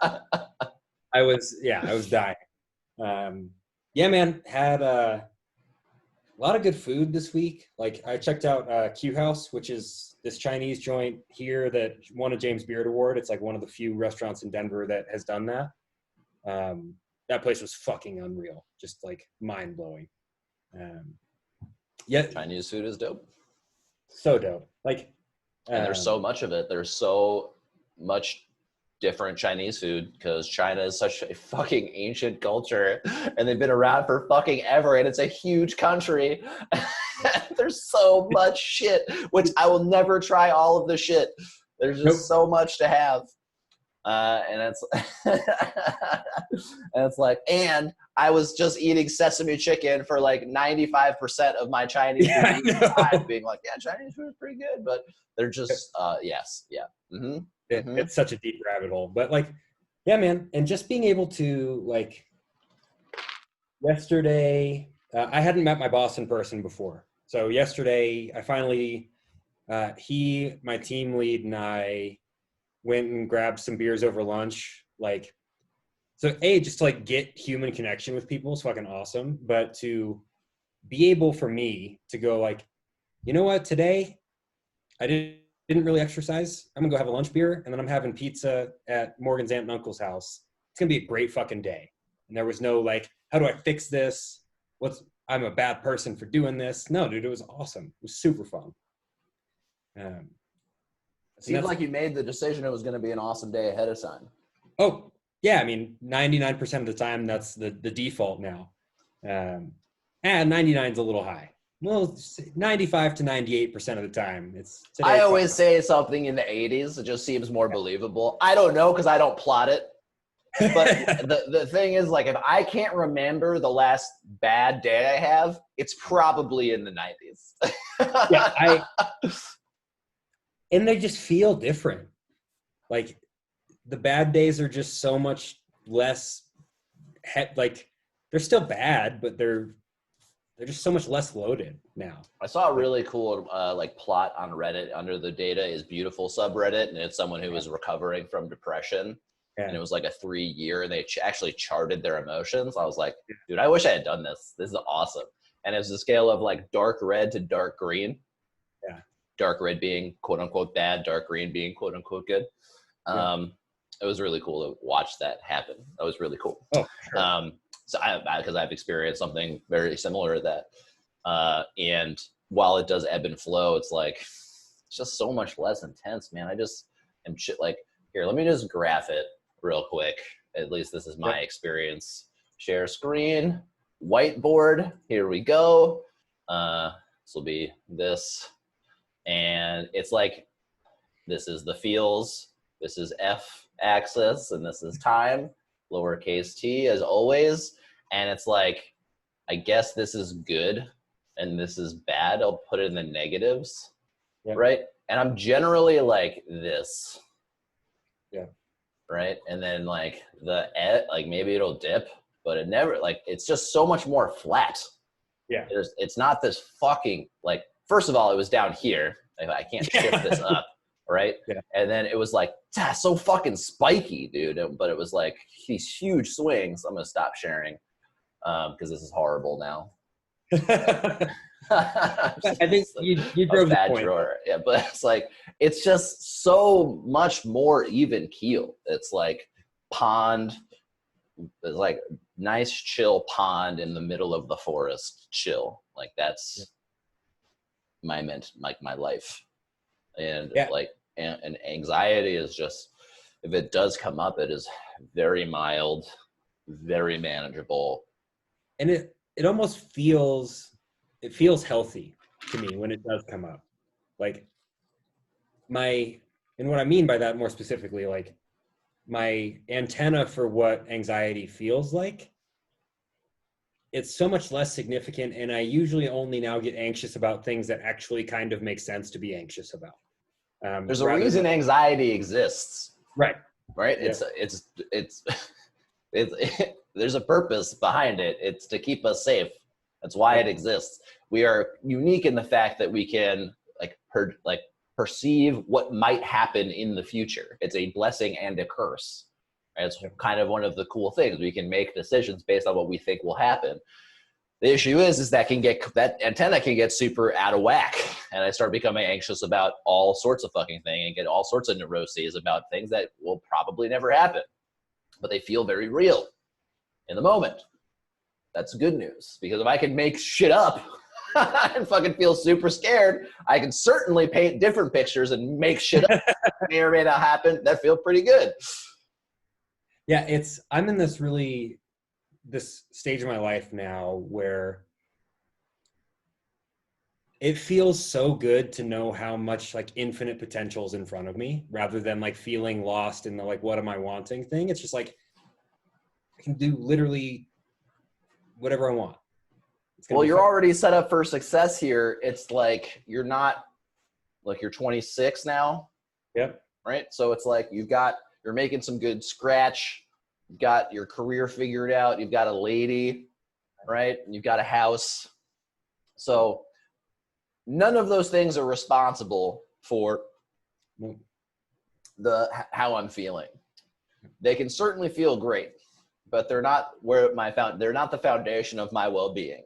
I was dying. Yeah, man, had a lot of good food this week. Like I checked out Q House, which is this Chinese joint here that won a James Beard Award. It's like one of the few restaurants in Denver that has done that. That place was fucking unreal. Just like mind blowing. Yeah. Chinese food is dope. So dope. Like, and there's so much of it. There's so much different Chinese food because China is such a fucking ancient culture and they've been around for fucking ever, and it's a huge country. There's so much shit, which I will never try all of the shit. There's just so much to have. And it's and it's like, and I was just eating sesame chicken for like 95% of my Chinese food time, being like, yeah, Chinese food is pretty good, but they're just yes, yeah. Mm-hmm. It's such a deep rabbit hole, but like, yeah, man. And just being able to like, yesterday, I hadn't met my boss in person before. So yesterday I finally, my team lead and I went and grabbed some beers over lunch. Like, so just to like get human connection with people is fucking awesome. But to be able for me to go like, you know what, today I didn't really exercise. I'm gonna go have a lunch beer, and then I'm having pizza at Morgan's aunt and uncle's house. It's gonna be a great fucking day. And there was no like, how do I fix this? I'm a bad person for doing this. No, dude, it was awesome. It was super fun. It seems like you made the decision it was gonna be an awesome day ahead of time. Oh, yeah, I mean, 99% of the time, that's the default now. And 99 is a little high. Well, 95 to 98% of the time. I always say something in the 80s. It just seems more believable. I don't know because I don't plot it. But the thing is, like, if I can't remember the last bad day I have, it's probably in the 90s. Yeah, and they just feel different. Like, the bad days are just so much less, like, they're still bad, but they're just so much less loaded now. I saw a really cool like plot on Reddit under the Data is Beautiful subreddit, and it's someone who was recovering from depression. and it was like a 3-year, and they actually charted their emotions. I was like, dude, I wish I had done this. This is awesome. And it was a scale of like dark red to dark green. Yeah. Dark red being quote unquote bad, dark green being quote unquote good. It was really cool to watch that happen. That was really cool. Oh, sure. So because I've experienced something very similar to that. And while it does ebb and flow, it's like, it's just so much less intense, man. I just am like, here, let me just graph it real quick. At least this is my experience. Share screen, whiteboard. Here we go. This will be this. And it's like, this is the feels. This is F axis, and this is time, lowercase t as always. And it's like, I guess this is good and this is bad. I'll put it in the negatives, right? And I'm generally like this. Yeah. Right. And then like like maybe it'll dip, but it never, like, it's just so much more flat. Yeah. It's not this fucking, like, first of all, it was down here. I can't shift this up. Right. Yeah. And then it was like, so fucking spiky, dude. But it was like these huge swings. I'm going to stop sharing because this is horrible now. I think you drove the point. Drawer. Yeah, but it's like, it's just so much more even keel. It's like pond. It's like nice chill pond in the middle of the forest chill. Like that's my life. And like, and anxiety is just, if it does come up, it is very mild, very manageable. And it almost feels healthy to me when it does come up. Like and what I mean by that more specifically, like my antenna for what anxiety feels like, it's so much less significant. And I usually only now get anxious about things that actually kind of make sense to be anxious about. There's a reason anxiety exists. Right. Yeah. It's there's a purpose behind it. It's to keep us safe. That's why it exists. We are unique in the fact that we can perceive what might happen in the future. It's a blessing and a curse. It's kind of one of the cool things. We can make decisions based on what we think will happen. The issue is that that antenna can get super out of whack, and I start becoming anxious about all sorts of fucking things and get all sorts of neuroses about things that will probably never happen, but they feel very real in the moment. That's good news, because if I can make shit up and fucking feel super scared, I can certainly paint different pictures and make shit up. May or may not happen. That feel pretty good. Yeah, I'm in this stage of my life now where it feels so good to know how much like infinite potential is in front of me, rather than like feeling lost in the like, what am I wanting thing. It's just like, I can do literally whatever I want. Well, you're already set up for success here. It's like, you're 26 now. Yep. Right. So it's like, you're making some good scratch. You've got your career figured out. You've got a lady, right? You've got a house. So none of those things are responsible for how I'm feeling. They can certainly feel great, but they're not they're not the foundation of my well-being.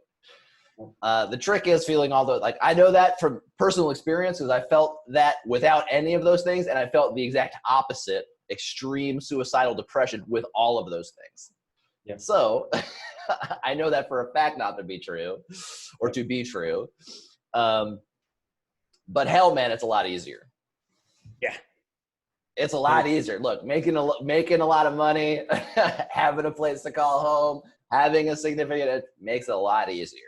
The trick is feeling all those, like, I know that from personal experience, because I felt that without any of those things, and I felt the exact opposite, extreme suicidal depression with all of those things. Yeah. So I know that for a fact not to be true, or to be true. But hell, man, it's a lot easier. Yeah. It's a lot easier. Look, making a lot of money, having a place to call home, having a significant, it makes it a lot easier.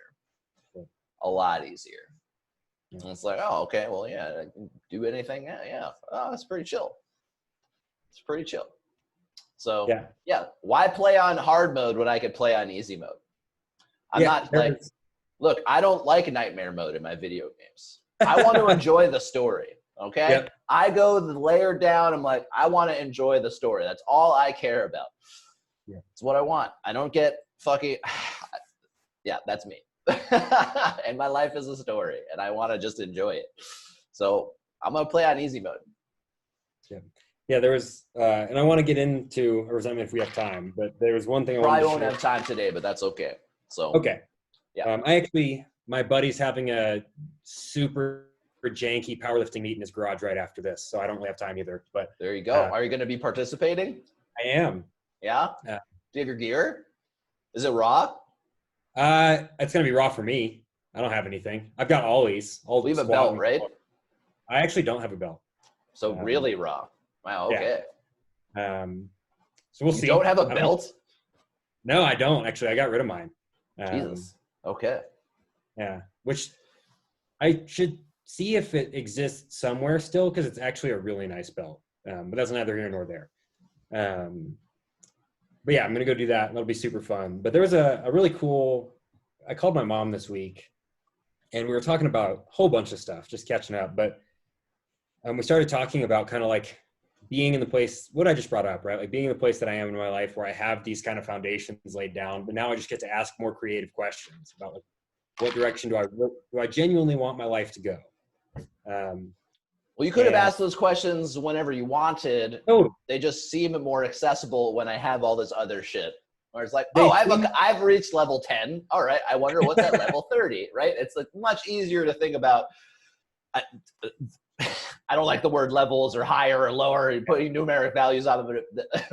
A lot easier. And it's like, oh, okay, well, yeah, I can do anything. Yeah. Oh, that's pretty chill. It's pretty chill. So yeah, why play on hard mode when I could play on easy mode? Look, I don't like nightmare mode in my video games. I want to enjoy the story. Okay. Yep. I go the layer down. I'm like, I want to enjoy the story. That's all I care about. Yeah. It's what I want. I don't get fucking, yeah, that's me. And my life is a story and I want to just enjoy it. So I'm going to play on easy mode. Yeah. Yeah, there was, and I want to get into a resentment if we have time, but there was one thing I wanted Probably to won't share. have time today, but that's okay. So Okay. Yeah. My buddy's having a super janky powerlifting meet in his garage right after this, so I don't really have time either. But there you go. Are you going to be participating? I am. Yeah? Yeah. Do you have your gear? Is it raw? It's going to be raw for me. I don't have anything. I've got ollies. We have a belt, right? I actually don't have a belt. So really raw. Wow, okay. Yeah. So we'll see. You don't have a belt? No, I don't. Actually, I got rid of mine. Jesus. Okay. Yeah. Which I should see if it exists somewhere still, because it's actually a really nice belt. But that's neither here nor there. But yeah, I'm going to go do that. That'll be super fun. But there was a really cool, I called my mom this week and we were talking about a whole bunch of stuff, just catching up. But we started talking about kind of like being in the place, what I just brought up, right? Like being in the place that I am in my life where I have these kind of foundations laid down, but now I just get to ask more creative questions about like, what direction do I genuinely want my life to go? Well, you could have asked those questions whenever you wanted. Oh, they just seem more accessible when I have all this other shit. Where it's like, oh, I've reached level 10. All right, I wonder what's at level 30, right? It's like much easier to think about. I don't like the word levels or higher or lower and putting numeric values on them,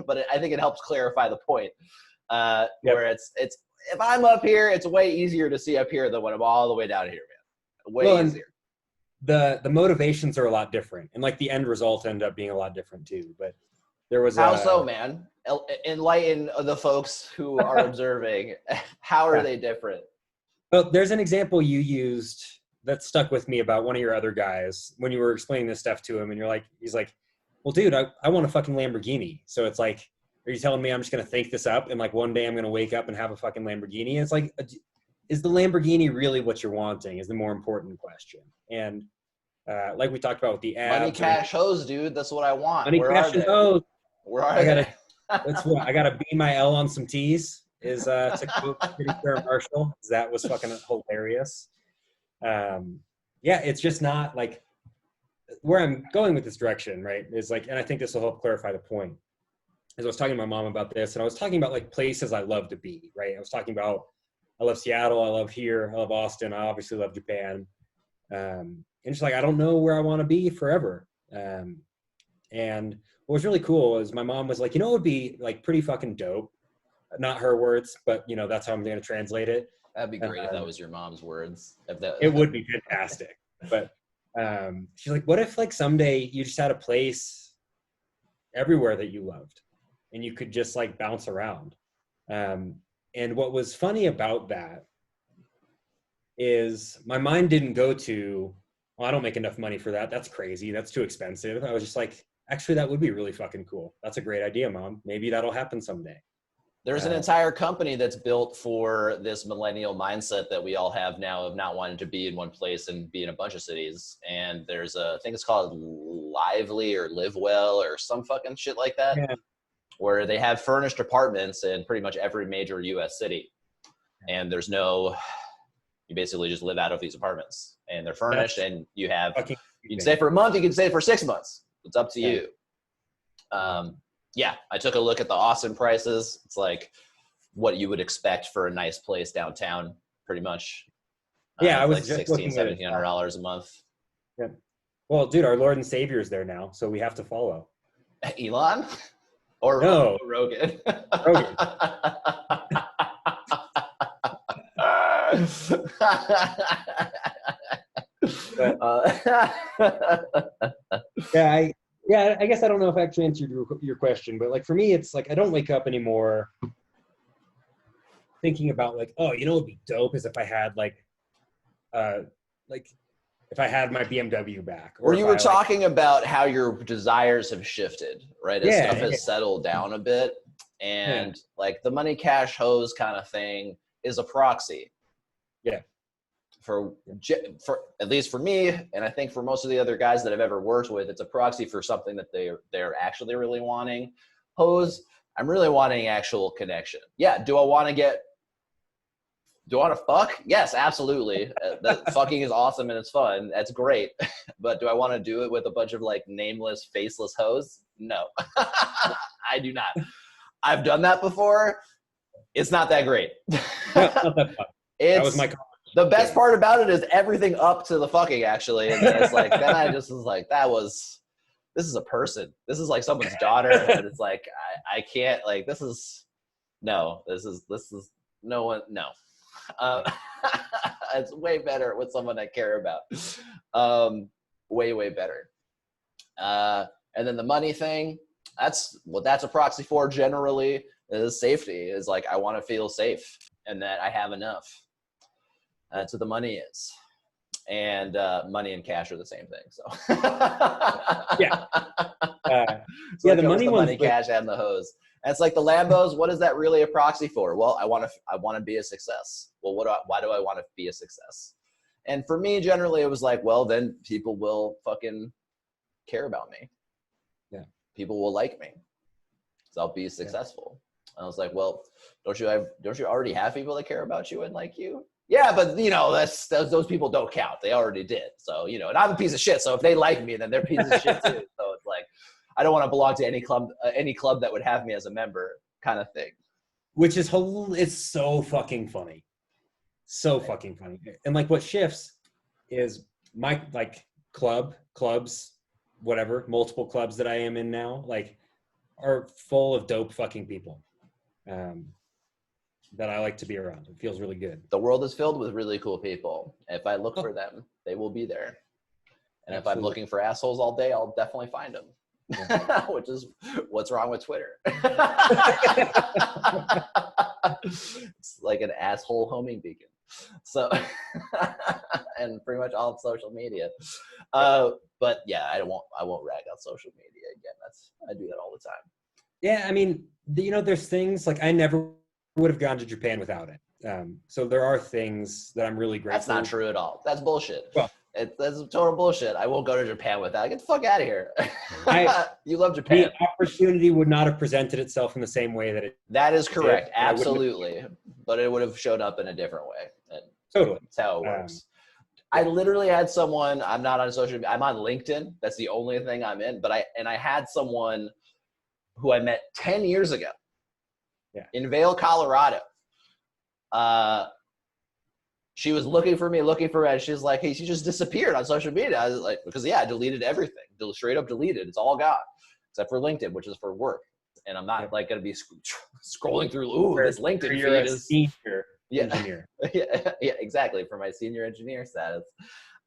but I think it helps clarify the point. Where it's if I'm up here, it's way easier to see up here than when I'm all the way down here, man. Way easier. The motivations are a lot different, and like the end result end up being a lot different too. But there was how so, man? Enlighten the folks who are observing. How are they different? Well, there's an example you used that stuck with me about one of your other guys when you were explaining this stuff to him, and he's like, well, dude, I want a fucking Lamborghini. So it's like, are you telling me I'm just gonna think this up and like one day I'm gonna wake up and have a fucking Lamborghini? And it's like, is the Lamborghini really what you're wanting is the more important question. And like we talked about with the abs. Money, cash, hose, dude. That's what I want. Money, cash, and hose. Where are they? That's what I gotta be my L on some T's. Is to quote Fair Marshall. That was fucking hilarious. Yeah, it's just not like where I'm going with this direction, right? Is like, and I think this will help clarify the point. As I was talking to my mom about this, and I was talking about like places I love to be, right? I was talking about I love Seattle, I love here, I love Austin, I obviously love Japan. And just like, I don't know where I want to be forever. And what was really cool is my mom was like, you know, it would be like pretty fucking dope. Not her words, but you know, that's how I'm going to translate it. That'd be great if that was your mom's words. It would be fantastic. But she's like, what if like someday you just had a place everywhere that you loved and you could just like bounce around? And what was funny about that is my mind didn't go to, oh, I don't make enough money for that. That's crazy. That's too expensive. I was just like, actually, that would be really fucking cool. That's a great idea, Mom. Maybe that'll happen someday. There's an entire company that's built for this millennial mindset that we all have now of not wanting to be in one place and be in a bunch of cities. And there's I think it's called Lively or Live Well or some fucking shit like that, where they have furnished apartments in pretty much every major U.S. city. And there's no, you basically just live out of these apartments and they're furnished and you can stay for a month, you can stay for 6 months. It's up to you. Yeah, I took a look at the Austin prices. It's like what you would expect for a nice place downtown, pretty much. Yeah, I was like just $1,700 a month. Yeah. Well, dude, our Lord and Savior is there now, so we have to follow. Elon? Or no. Rogan? Rogan. I guess I don't know if I actually answered your question, but like for me, it's like I don't wake up anymore thinking about like, oh, you know, what'd be dope is if I had like if I had my BMW back. Or you were talking about how your desires have shifted, right? As stuff has settled down a bit, and like the money, cash, hose kind of thing is a proxy. Yeah. For at least for me, and I think for most of the other guys that I've ever worked with, it's a proxy for something that they're actually really wanting. Hose, I'm really wanting actual connection. Yeah, do I want to get Do I want to fuck? Yes, absolutely. Fucking is awesome and it's fun. That's great. But do I want to do it with a bunch of like nameless, faceless hoes? No, I do not. I've done that before. It's not that great. No, not that fun. That was my comment. The best part about it is everything up to the fucking, actually. And then it's like, then I just was like, this is a person. This is like someone's daughter. And it's like, I can't, like, this is no one. It's way better with someone I care about. Way better. And then the money thing, that's what that's a proxy for generally, is safety. Is like, I want to feel safe and that I have enough. That's what the money is. And money and cash are the same thing. So yeah. So the money, cash, and the hose. And it's like the Lambos. What is that really a proxy for? Well, I want to be a success. Well, why do I want to be a success? And for me, generally, it was like, well, then people will fucking care about me. Yeah. People will like me. So I'll be successful. Yeah. I was like, well, don't you already have people that care about you and like you? Yeah, but you know, those people don't count. They already did. So, you know, and I'm a piece of shit. So if they like me, then they're pieces of shit too. So it's like, I don't want to belong to any club that would have me as a member, kind of thing. Which is it's so fucking funny. So fucking funny. And like what shifts is my like clubs, whatever, multiple clubs that I am in now, like are full of dope fucking people. That I like to be around. It feels really good. The world is filled with really cool people. If I look for them, they will be there. And if I'm looking for assholes all day, I'll definitely find them. Yeah. Which is what's wrong with Twitter. It's like an asshole homing beacon. So, and pretty much all of social media. But yeah, I won't rag on social media again. I do that all the time. Yeah, I mean, you know, there's things like I never would have gone to Japan without it. So there are things that I'm really grateful. That's not true at all. That's bullshit. Well, that's total bullshit. I won't go to Japan without. Get the fuck out of here. You love Japan. The opportunity would not have presented itself in the same way that it. That is correct. Absolutely. But it would have showed up in a different way. And totally. That's how it works. I literally had someone. I'm not on social media. I'm on LinkedIn. That's the only thing I'm in. But I had someone who I met 10 years ago. Yeah. In Vail, Colorado. She was looking for me, and she's like, hey, she just disappeared on social media. I was like, because I deleted everything. Straight up deleted. It's all gone. Except for LinkedIn, which is for work. And I'm not like going to be scrolling through, this LinkedIn feed is senior engineer. Yeah, exactly. For my senior engineer status.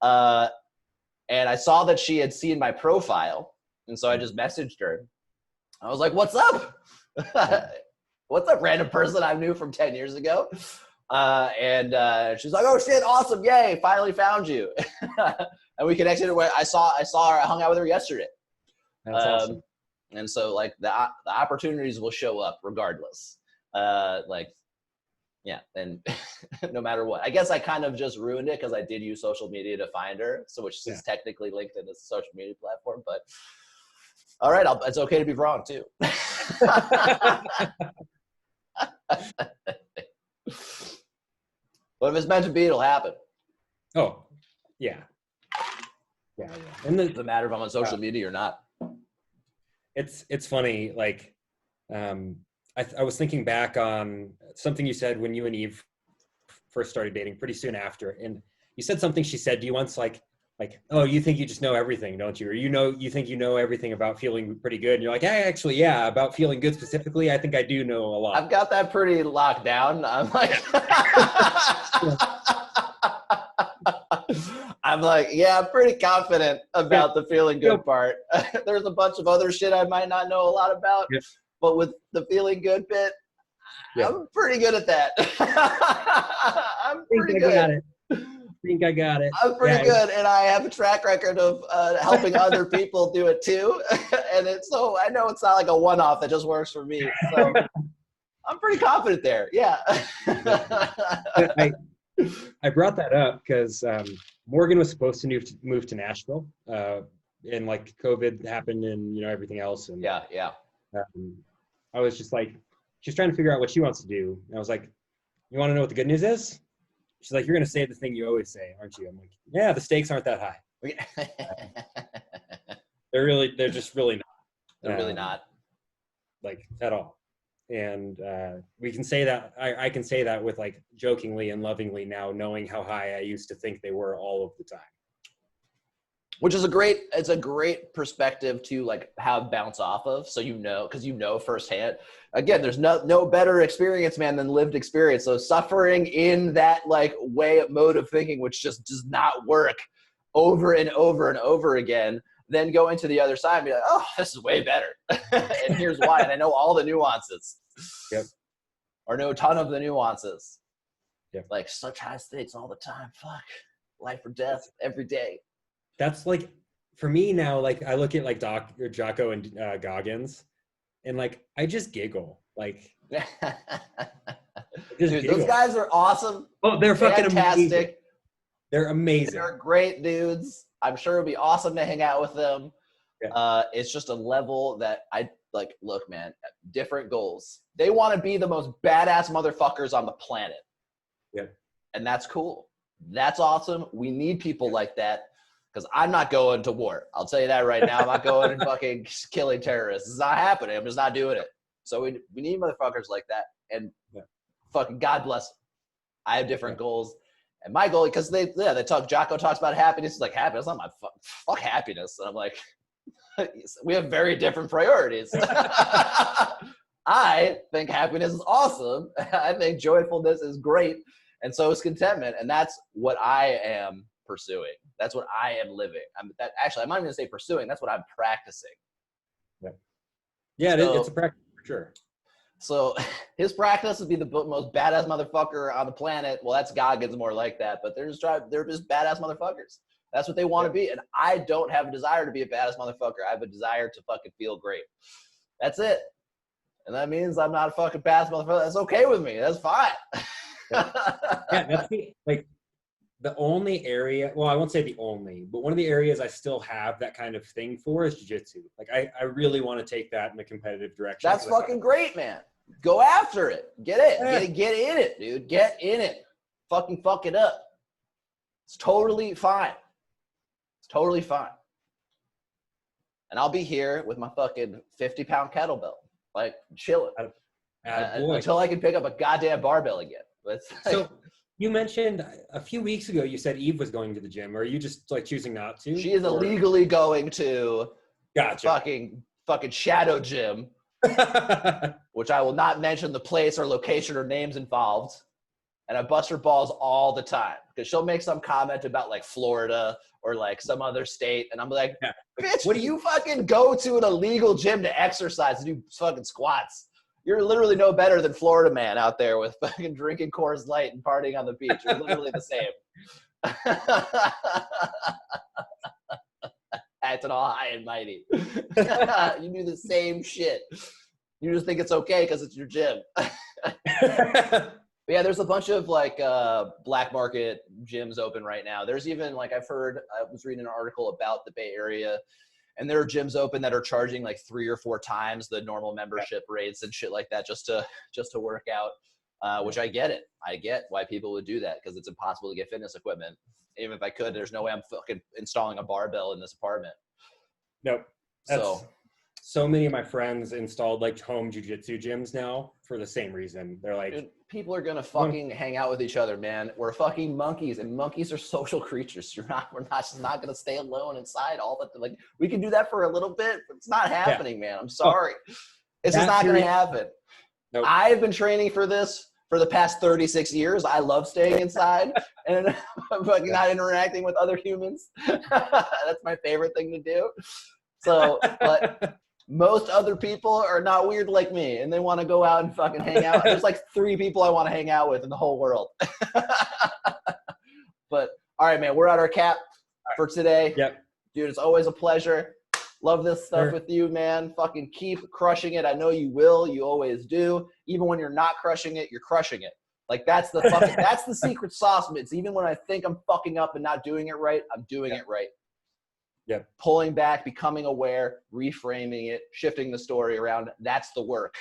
And I saw that she had seen my profile. And so I just messaged her. I was like, what's up? What's up, random person I knew from 10 years ago? And she's like, oh shit, awesome, yay, finally found you. And we connected. I saw her, I hung out with her yesterday. That's awesome. And so like the opportunities will show up regardless. Yeah, and no matter what. I guess I kind of just ruined it because I did use social media to find her, so which is technically LinkedIn is a social media platform, but all right, it's okay to be wrong too. But if it's meant to be, it'll happen. Oh, yeah. Yeah. And it doesn't matter if I'm on social media or not. It's funny. Like, I was thinking back on something you said when you and Eve first started dating pretty soon after. And you said something she said to you once, like, oh, you think you just know everything, don't you? Or you think you know everything about feeling pretty good. And you're like, actually, yeah, about feeling good specifically, I think I do know a lot. I've got that pretty locked down. I'm like, yeah, I'm pretty confident about the feeling good part. There's a bunch of other shit I might not know a lot about, but with the feeling good bit, I'm pretty good at that. I'm pretty good. I think I got it. I'm pretty good, and I have a track record of helping other people do it too. And so I know it's not like a one-off that just works for me. So I'm pretty confident there. Yeah. I brought that up because Morgan was supposed to move to Nashville, and like COVID happened, and everything else. And yeah. I was just like, she's trying to figure out what she wants to do. And I was like, you want to know what the good news is? She's like, you're going to say the thing you always say, aren't you? I'm like, yeah, the stakes aren't that high. They're just really not. They're really not. Like, at all. And we can say that, I can say that with like jokingly and lovingly now, knowing how high I used to think they were all of the time. Which is it's a great perspective to like have bounce off of. So, because firsthand, again, there's no better experience, man, than lived experience. So suffering in that like mode of thinking, which just does not work over and over and over again, then go into the other side and be like, oh, this is way better. And here's why. And I know all the nuances. Yep. Or know a ton of the nuances. Yep. Like such high stakes all the time. Fuck. Life or death every day. That's like, for me now, like I look at like Jocko and Goggins, and like I just giggle. Like, dude, those guys are awesome. Oh, they're fucking fantastic. Amazing. They're amazing. They're great dudes. I'm sure it'd be awesome to hang out with them. Yeah. It's just a level that I like. Look, man, different goals. They want to be the most badass motherfuckers on the planet. Yeah, and that's cool. That's awesome. We need people like that. Because I'm not going to war. I'll tell you that right now. I'm not going and fucking killing terrorists. It's not happening. I'm just not doing it. So we need motherfuckers like that. And fucking God bless them. I have different goals. And my goal, because Jocko talks about happiness. It's like, happiness, not my fuck happiness. And I'm like, we have very different priorities. I think happiness is awesome. I think joyfulness is great. And so is contentment. And that's what I am pursuing. That's what I am living. I'm not even going to say pursuing. That's what I'm practicing. Yeah, it's a practice for sure. So his practice would be the most badass motherfucker on the planet. Well, that's Goggins more like that, but they're just badass motherfuckers. That's what they want to be. And I don't have a desire to be a badass motherfucker. I have a desire to fucking feel great. That's it. And that means I'm not a fucking badass motherfucker. That's okay with me. That's fine. That's the only area, well, I won't say the only, but one of the areas I still have that kind of thing for is jiu-jitsu. Like, I really want to take that in a competitive direction. That's fucking great, man. Go after it. Get it. Yeah. Get in it, dude. Get in it. Fucking fuck it up. It's totally fine. It's totally fine. And I'll be here with my fucking 50-pound kettlebell, like, chilling. Until I can pick up a goddamn barbell again. So you mentioned a few weeks ago, you said Eve was going to the gym. Or are you just like choosing not to? She is illegally going to fucking shadow gym, which I will not mention the place or location or names involved. And I bust her balls all the time because she'll make some comment about like Florida or like some other state. And I'm like, bitch, what do you fucking go to an illegal gym to exercise and do fucking squats? You're literally no better than Florida man out there with fucking drinking Coors Light and partying on the beach. You're literally the same. Acting all high and mighty. You do the same shit. You just think it's okay because it's your gym. But yeah, there's a bunch of like black market gyms open right now. There's even like I was reading an article about the Bay Area. And there are gyms open that are charging like 3 or 4 times the normal membership rates and shit like that just to work out, which I get it. I get why people would do that because it's impossible to get fitness equipment. Even if I could, there's no way I'm fucking installing a barbell in this apartment. Nope. So many of my friends installed like home jiu-jitsu gyms now for the same reason. They're like, dude, people are gonna fucking hang out with each other, man. We're fucking monkeys, and monkeys are social creatures. We're not gonna stay alone inside all the like. We can do that for a little bit, but it's not happening, man. I'm sorry, it's just not gonna happen. Nope. I've been training for this for the past 36 years. I love staying inside and fucking not interacting with other humans. That's my favorite thing to do. So, but most other people are not weird like me, and they want to go out and fucking hang out. There's like 3 people I want to hang out with in the whole world. But all right, man, we're at our cap for today. Yep. Dude, it's always a pleasure. Love this stuff with you, man. Fucking keep crushing it. I know you will. You always do. Even when you're not crushing it, you're crushing it. Like that's the secret sauce. It's even when I think I'm fucking up and not doing it right, I'm doing it right. Yeah. Pulling back, becoming aware, reframing it, shifting the story around. That's the work.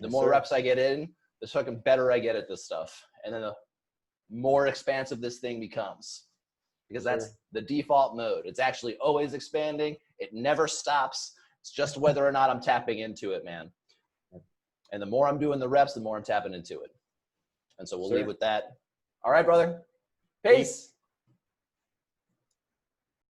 The more reps I get in, the fucking better I get at this stuff. And then the more expansive this thing becomes. Because that's the default mode. It's actually always expanding. It never stops. It's just whether or not I'm tapping into it, man. And the more I'm doing the reps, the more I'm tapping into it. And so we'll leave with that. All right, brother. Peace.